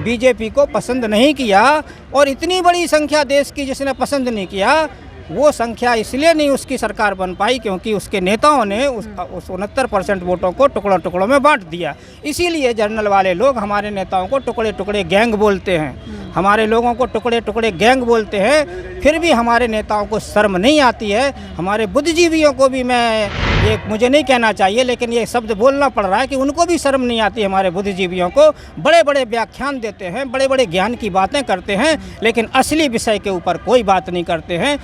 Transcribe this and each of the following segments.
BJP को पसंद नहीं किया, और इतनी बड़ी संख्या देश की जिसने पसंद नहीं किया, वो संख्या इसलिए नहीं उसकी सरकार बन पाई क्योंकि उसके नेताओं ने उस 69% वोटों को टुकड़ों टुकड़ों में बांट दिया। इसीलिए जनरल वाले लोग हमारे नेताओं को टुकड़े टुकड़े गैंग बोलते हैं, हमारे लोगों को टुकड़े टुकड़े गैंग बोलते हैं। फिर भी हमारे नेताओं को शर्म नहीं आती है। हमारे बुद्धिजीवियों को भी ये मुझे नहीं कहना चाहिए, लेकिन ये शब्द बोलना पड़ रहा है कि उनको भी शर्म नहीं आती। हमारे बुद्धिजीवियों को बड़े बड़े व्याख्यान देते हैं, बड़े बड़े ज्ञान की बातें करते हैं, लेकिन असली विषय के ऊपर कोई बात नहीं करते हैं।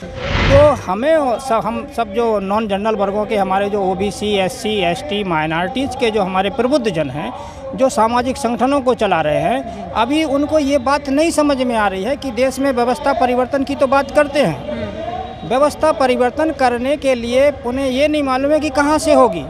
तो हम सब जो नॉन जनरल वर्गों के, हमारे जो ओबीसी, एससी, एसटी, माइनॉरिटीज़ के जो हमारे प्रबुद्ध जन हैं, जो सामाजिक संगठनों को चला रहे हैं, अभी उनको ये बात नहीं समझ में आ रही है कि देश में व्यवस्था परिवर्तन की तो बात करते हैं। व्यवस्था परिवर्तन करने के लिए उन्हें ये नहीं मालूम है कि कहाँ से होगी।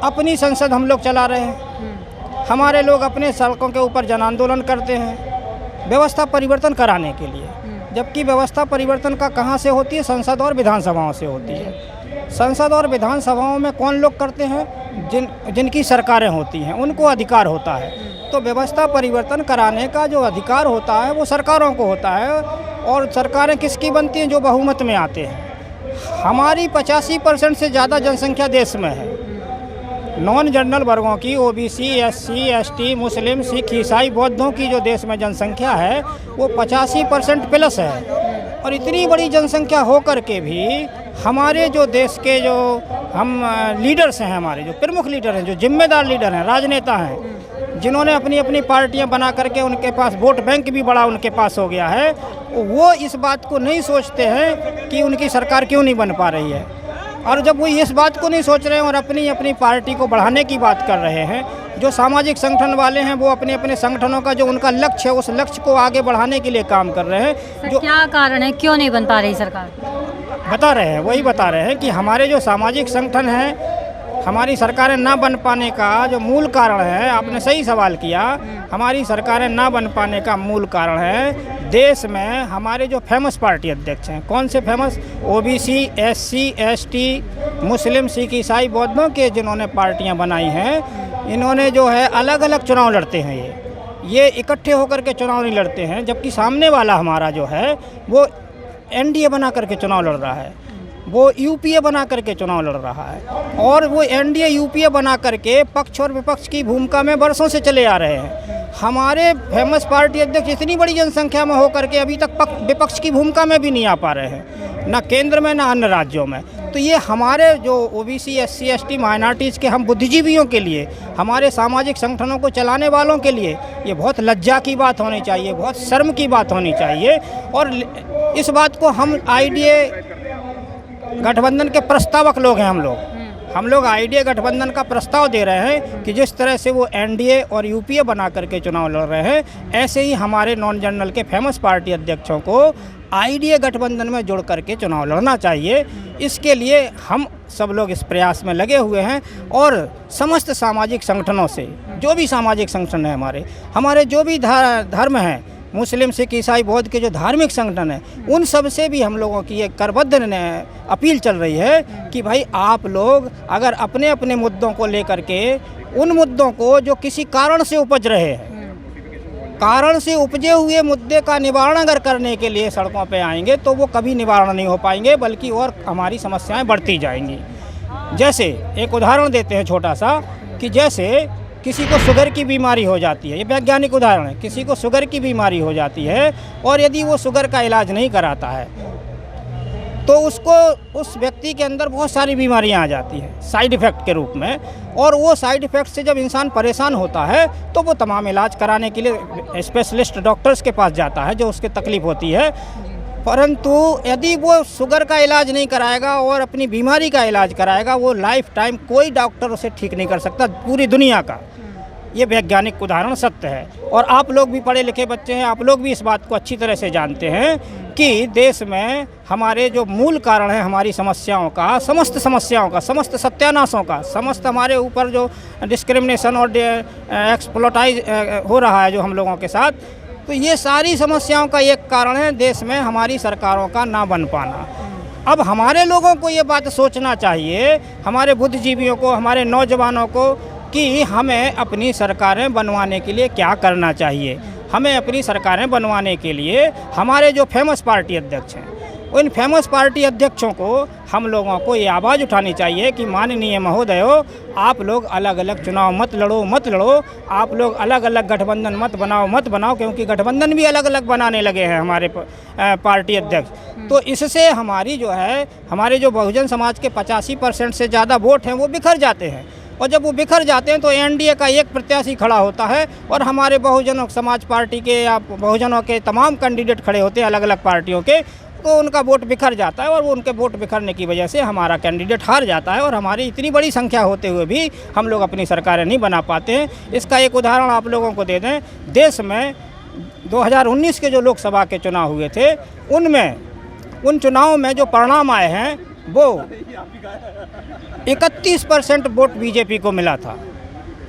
अपनी संसद हम लोग चला रहे हैं, हमारे लोग अपने सड़कों के ऊपर जन आंदोलन करते हैं व्यवस्था परिवर्तन कराने के लिए, जबकि व्यवस्था परिवर्तन का कहाँ से होती है? संसद और विधानसभाओं से होती है। संसद और विधानसभाओं में कौन लोग करते हैं? जिनकी सरकारें होती हैं, उनको अधिकार होता है। तो व्यवस्था परिवर्तन कराने का जो अधिकार होता है वो सरकारों को होता है, और सरकारें किसकी बनती हैं? जो बहुमत में आते हैं। हमारी 85% से ज़्यादा जनसंख्या देश में है। नॉन जनरल वर्गों की, ओबीसी, एससी, एसटी, मुस्लिम, सिख, ईसाई, बौद्धों की जो देश में जनसंख्या है वो 85% प्लस है। और इतनी बड़ी जनसंख्या हो कर के भी हमारे जो देश के जो हम लीडर्स हैं, हमारे जो प्रमुख लीडर हैं, जो जिम्मेदार लीडर हैं, राजनेता हैं, जिन्होंने अपनी अपनी पार्टियां बना करके, उनके पास वोट बैंक भी बड़ा उनके पास हो गया है, वो इस बात को नहीं सोचते हैं कि उनकी सरकार क्यों नहीं बन पा रही है। और जब वो इस बात को नहीं सोच रहे हैं और अपनी अपनी पार्टी को बढ़ाने की बात कर रहे हैं, जो सामाजिक संगठन वाले हैं वो अपने अपने संगठनों का जो उनका लक्ष्य है, उस लक्ष्य को आगे बढ़ाने के लिए काम कर रहे हैं। जो क्या कारण है, क्यों नहीं बन पा रही सरकार? बता रहे हैं, वही बता रहे हैं कि हमारे जो सामाजिक संगठन हैं, हमारी सरकारें ना बन पाने का जो मूल कारण है, आपने सही सवाल किया, हमारी सरकारें ना बन पाने का मूल कारण है देश में हमारे जो फेमस पार्टी अध्यक्ष हैं। कौन से फेमस? ओबीसी, एससी, एसटी, मुस्लिम, सिख, ईसाई, बौद्धों के जिन्होंने पार्टियां बनाई हैं, इन्होंने जो है अलग अलग चुनाव लड़ते हैं। ये इकट्ठे होकर के चुनाव नहीं लड़ते हैं, जबकि सामने वाला हमारा जो है वो एनडीए बना करके चुनाव लड़ रहा है, वो यूपीए बना करके चुनाव लड़ रहा है। और वो एनडीए यूपीए बना करके पक्ष और विपक्ष की भूमिका में वर्षों से चले आ रहे हैं। हमारे फेमस पार्टी अध्यक्ष इतनी बड़ी जनसंख्या में होकर के अभी तक विपक्ष की भूमिका में भी नहीं आ पा रहे हैं, ना केंद्र में ना अन्य राज्यों में। तो ये हमारे जो ओबीसी, एससी, एसटी, माइनॉरिटीज़ के हम बुद्धिजीवियों के लिए, हमारे सामाजिक संगठनों को चलाने वालों के लिए ये बहुत लज्जा की बात होनी चाहिए, बहुत शर्म की बात होनी चाहिए। और इस बात को हम आईडीए गठबंधन के प्रस्तावक लोग हैं, हम लोग आईडीए गठबंधन का प्रस्ताव दे रहे हैं कि जिस तरह से वो एनडीए और यूपीए बना करके चुनाव लड़ रहे हैं, ऐसे ही हमारे नॉन जनरल के फेमस पार्टी अध्यक्षों को आईडीए गठबंधन में जोड़ करके चुनाव लड़ना चाहिए। इसके लिए हम सब लोग इस प्रयास में लगे हुए हैं, और समस्त सामाजिक संगठनों से, जो भी सामाजिक संगठन है, हमारे जो भी धर्म हैं, मुस्लिम, सिख, ईसाई, बौद्ध के जो धार्मिक संगठन हैं, उन सब से भी हम लोगों की एक करबद्ध अपील चल रही है कि भाई आप लोग अगर अपने अपने मुद्दों को लेकर के, उन मुद्दों को जो किसी कारण से उपज रहे हैं, कारण से उपजे हुए मुद्दे का निवारण अगर करने के लिए सड़कों पे आएंगे तो वो कभी निवारण नहीं हो पाएंगे, बल्कि और हमारी समस्याएं बढ़ती जाएंगी। जैसे एक उदाहरण देते हैं छोटा सा, कि जैसे किसी को शुगर की बीमारी हो जाती है, ये वैज्ञानिक उदाहरण है, किसी को शुगर की बीमारी हो जाती है और यदि वो शुगर का इलाज नहीं कराता है तो उस व्यक्ति के अंदर बहुत सारी बीमारियां आ जाती हैं साइड इफ़ेक्ट के रूप में, और वो साइड इफ़ेक्ट से जब इंसान परेशान होता है तो वो तमाम इलाज कराने के लिए स्पेशलिस्ट डॉक्टर्स के पास जाता है जो उसके तकलीफ़ होती है। परंतु यदि वो शुगर का इलाज नहीं कराएगा और अपनी बीमारी का इलाज कराएगा, वो लाइफ टाइम कोई डॉक्टर उसे ठीक नहीं कर सकता, पूरी दुनिया का। ये वैज्ञानिक उदाहरण सत्य है, और आप लोग भी पढ़े लिखे बच्चे हैं, आप लोग भी इस बात को अच्छी तरह से जानते हैं कि देश में हमारे जो मूल कारण है हमारी समस्याओं का, समस्त समस्याओं का, समस्त सत्यानाशों का, समस्त हमारे ऊपर जो डिस्क्रिमिनेशन और एक्सप्लॉटाइज हो रहा है जो हम लोगों के साथ, तो ये सारी समस्याओं का एक कारण है देश में हमारी सरकारों का ना बन पाना। अब हमारे लोगों को ये बात सोचना चाहिए, हमारे बुद्धिजीवियों को, हमारे नौजवानों को, कि हमें अपनी सरकारें बनवाने के लिए क्या करना चाहिए। हमें अपनी सरकारें बनवाने के लिए हमारे जो फेमस पार्टी अध्यक्ष हैं, उन फेमस पार्टी अध्यक्षों को हम लोगों को ये आवाज़ उठानी चाहिए कि माननीय महोदयों, आप लोग अलग अलग चुनाव मत लड़ो, आप लोग अलग अलग गठबंधन मत बनाओ, क्योंकि गठबंधन भी अलग अलग बनाने लगे हैं हमारे पार्टी अध्यक्ष। तो इससे हमारी जो है, हमारे जो बहुजन समाज के 85% से ज़्यादा वोट हैं वो बिखर जाते हैं, और जब वो बिखर जाते हैं तो एनडीए का एक प्रत्याशी खड़ा होता है और हमारे बहुजन समाज पार्टी के या बहुजनों के तमाम कैंडिडेट खड़े होते हैं अलग अलग पार्टियों के, तो उनका वोट बिखर जाता है और वो उनके वोट बिखरने की वजह से हमारा कैंडिडेट हार जाता है, और हमारी इतनी बड़ी संख्या होते हुए भी हम लोग अपनी सरकारें नहीं बना पाते हैं। इसका एक उदाहरण आप लोगों को दे दें, देश में 2019 के जो लोकसभा के चुनाव हुए थे, उन चुनावों में जो परिणाम आए हैं वो 31% वोट बीजेपी को मिला था।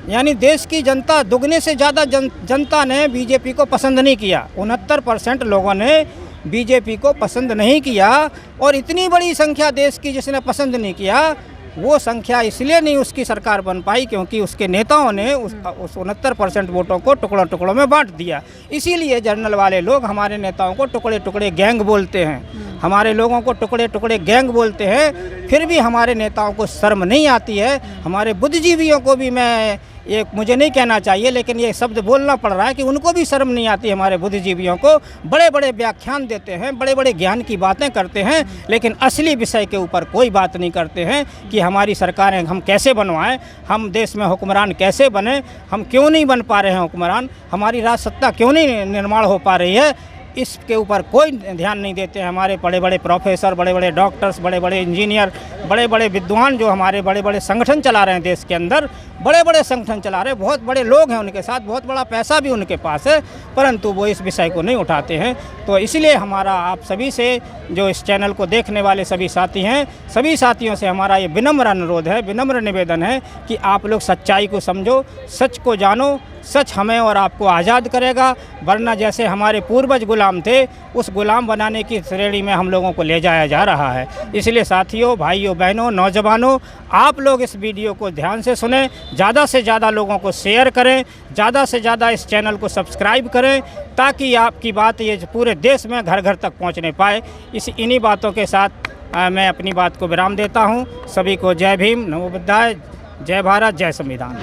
यानी देश की जनता, दुगने से ज़्यादा जनता ने बीजेपी को पसंद नहीं किया। 69% लोगों ने बीजेपी को पसंद नहीं किया, और इतनी बड़ी संख्या देश की जिसने पसंद नहीं किया, वो संख्या इसलिए नहीं उसकी सरकार बन पाई क्योंकि उसके नेताओं ने उस 69% वोटों को टुकड़ों टुकड़ों में बांट दिया। इसीलिए जर्नल वाले लोग हमारे नेताओं को टुकड़े टुकड़े गैंग बोलते हैं, हमारे लोगों को टुकड़े टुकड़े गैंग बोलते हैं। फिर भी हमारे नेताओं को शर्म नहीं आती है। हमारे बुद्धिजीवियों को भी, मैं ये मुझे नहीं कहना चाहिए लेकिन ये शब्द बोलना पड़ रहा है कि उनको भी शर्म नहीं आती। हमारे बुद्धिजीवियों को बड़े बड़े व्याख्यान देते हैं, बड़े बड़े ज्ञान की बातें करते हैं, लेकिन असली विषय के ऊपर कोई बात नहीं करते हैं कि हमारी सरकारें हम कैसे बनवाएं, हम देश में हुक्मरान कैसे बने, हम क्यों नहीं बन पा रहे हैं हुक्मरान, हमारी राज सत्ता क्यों नहीं निर्माण हो पा रही है, इसके ऊपर कोई ध्यान नहीं देते हैं। हमारे बड़े बड़े प्रोफेसर, बड़े बड़े डॉक्टर्स, बड़े बड़े इंजीनियर, बड़े बड़े विद्वान जो हमारे बड़े बड़े संगठन चला रहे हैं देश के अंदर, बड़े बड़े संगठन चला रहे हैं, बहुत बड़े लोग हैं उनके साथ, बहुत बड़ा पैसा भी उनके पास है, परंतु वो इस विषय को नहीं उठाते हैं। तो इसलिए हमारा आप सभी से, जो इस चैनल को देखने वाले सभी साथी हैं, सभी साथियों से हमारा ये विनम्र अनुरोध है, विनम्र निवेदन है कि आप लोग सच्चाई को समझो, सच को जानो। सच हमें और आपको आज़ाद करेगा, वरना जैसे हमारे पूर्वज गुलाम थे, उस गुलाम बनाने की श्रेणी में हम लोगों को ले जाया जा रहा है। इसलिए साथियों, भाइयों, बहनों, नौजवानों, आप लोग इस वीडियो को ध्यान से सुनें, ज़्यादा से ज़्यादा लोगों को शेयर करें, ज़्यादा से ज़्यादा इस चैनल को सब्सक्राइब करें, ताकि आपकी बात ये पूरे देश में घर घर तक पहुँचने पाए। इन्हीं बातों के साथ मैं अपनी बात को विराम देता हूँ। सभी को जय भीम, नमो बुद्धाय, जय भारत, जय संविधान।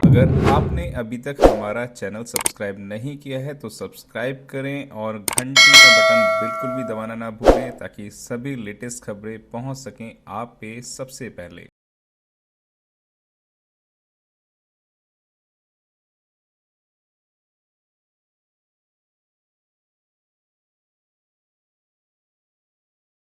अगर आपने अभी तक हमारा चैनल सब्सक्राइब नहीं किया है तो सब्सक्राइब करें और घंटी का बटन बिल्कुल भी दबाना ना भूलें, ताकि सभी लेटेस्ट खबरें पहुंच सकें आप पे सबसे पहले।